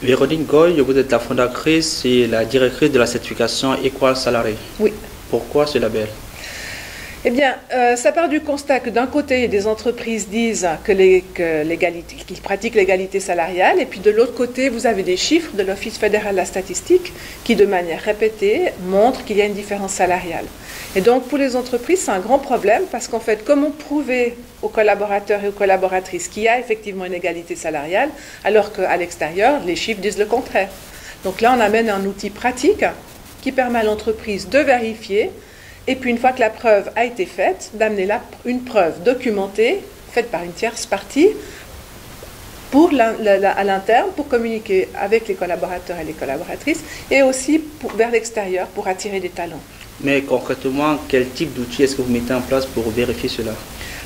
Véronique Goy, vous êtes la fondatrice et la directrice de la certification Equal Salary. Oui. Pourquoi ce label? Eh bien, ça part du constat que d'un côté, des entreprises disent qu'ils pratiquent l'égalité salariale, et puis de l'autre côté, vous avez des chiffres de l'Office fédéral de la statistique qui, de manière répétée, montrent qu'il y a une différence salariale. Et donc, pour les entreprises, c'est un grand problème parce qu'en fait, comment prouver aux collaborateurs et aux collaboratrices qu'il y a effectivement une égalité salariale, alors qu'à l'extérieur, les chiffres disent le contraire. Donc là, on amène un outil pratique qui permet à l'entreprise de vérifier. Et puis, une fois que la preuve a été faite, d'amener une preuve documentée, faite par une tierce partie, à l'interne, pour communiquer avec les collaborateurs et les collaboratrices, et aussi vers l'extérieur, pour attirer des talents. Mais concrètement, quel type d'outils est-ce que vous mettez en place pour vérifier cela?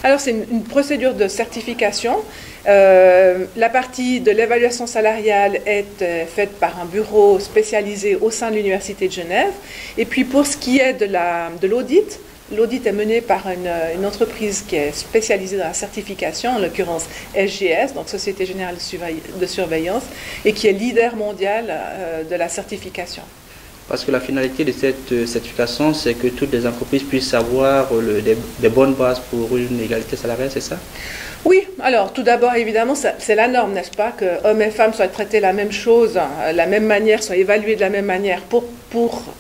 Alors, c'est une procédure de certification. La partie de l'évaluation salariale est faite par un bureau spécialisé au sein de l'Université de Genève. Et puis, pour ce qui est de l'audit, l'audit est mené par une entreprise qui est spécialisée dans la certification, en l'occurrence SGS, donc Société Générale de Surveillance, et qui est leader mondial de la certification. Parce que la finalité de cette certification, c'est que toutes les entreprises puissent avoir des bonnes bases pour une égalité salariale, c'est ça? Oui, alors tout d'abord, évidemment, c'est la norme, n'est-ce pas, que hommes et femmes soient traités de la même chose, la même manière, soient évalués de la même manière pour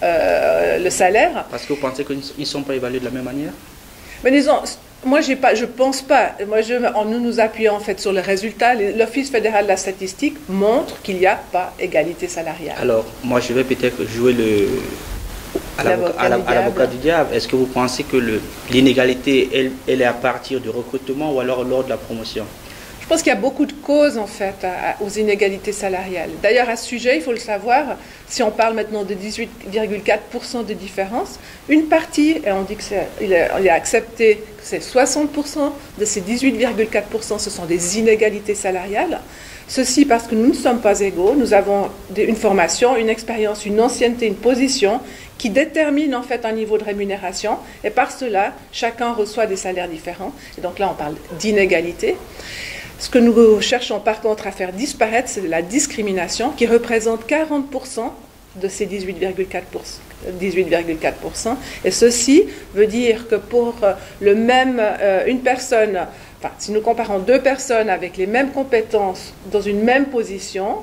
le salaire. Parce que vous pensez qu'ils ne sont pas évalués de la même manière? Mais disons, moi, je pense pas. Moi, en nous appuyant en fait sur le résultat, l'Office fédéral de la statistique montre qu'il n'y a pas égalité salariale. Alors, moi, je vais peut-être jouer à l'avocat du diable. Est-ce que vous pensez que l'inégalité, elle est à partir du recrutement ou alors lors de la promotion? Je pense qu'il y a beaucoup de causes en fait aux inégalités salariales. D'ailleurs, à ce sujet, il faut le savoir, si on parle maintenant de 18,4% de différence, une partie, et on dit qu'il est accepté que c'est 60% de ces 18,4%, ce sont des inégalités salariales. Ceci parce que nous ne sommes pas égaux, nous avons une formation, une expérience, une ancienneté, une position qui détermine en fait un niveau de rémunération, et par cela, chacun reçoit des salaires différents. Et donc là, on parle d'inégalité. Ce que nous cherchons par contre à faire disparaître, c'est la discrimination qui représente 40% de ces 18,4%. Et ceci veut dire que pour une personne, enfin, si nous comparons deux personnes avec les mêmes compétences dans une même position,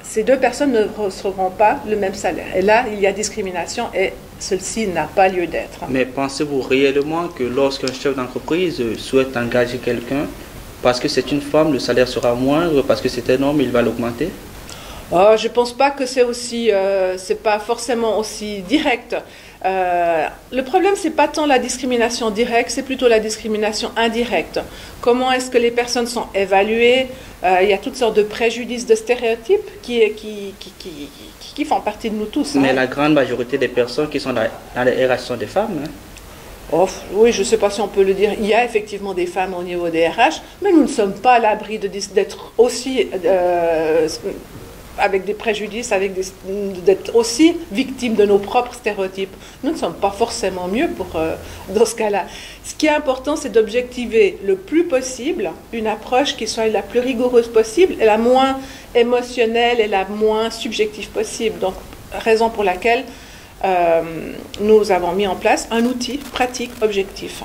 ces deux personnes ne recevront pas le même salaire. Et là, il y a discrimination et celle-ci n'a pas lieu d'être. Mais pensez-vous réellement que lorsqu'un chef d'entreprise souhaite engager quelqu'un, parce que c'est une femme, le salaire sera moindre, parce que c'est un homme, il va l'augmenter? Oh, je ne pense pas que c'est pas forcément aussi direct. Le problème, c'est pas tant la discrimination directe, c'est plutôt la discrimination indirecte. Comment est-ce que les personnes sont évaluées? Il y a toutes sortes de préjudices, de stéréotypes qui font partie de nous tous. Mais la grande majorité des personnes qui sont dans les RH sont des femmes. Hein? Oh, oui, je ne sais pas si on peut le dire. Il y a effectivement des femmes au niveau des RH, mais nous ne sommes pas à l'abri d'être aussi avec des préjudices, d'être aussi victimes de nos propres stéréotypes. Nous ne sommes pas forcément mieux dans ce cas-là. Ce qui est important, c'est d'objectiver le plus possible une approche qui soit la plus rigoureuse possible, et la moins émotionnelle et la moins subjective possible. Donc, raison pour laquelle nous avons mis en place un outil pratique objectif.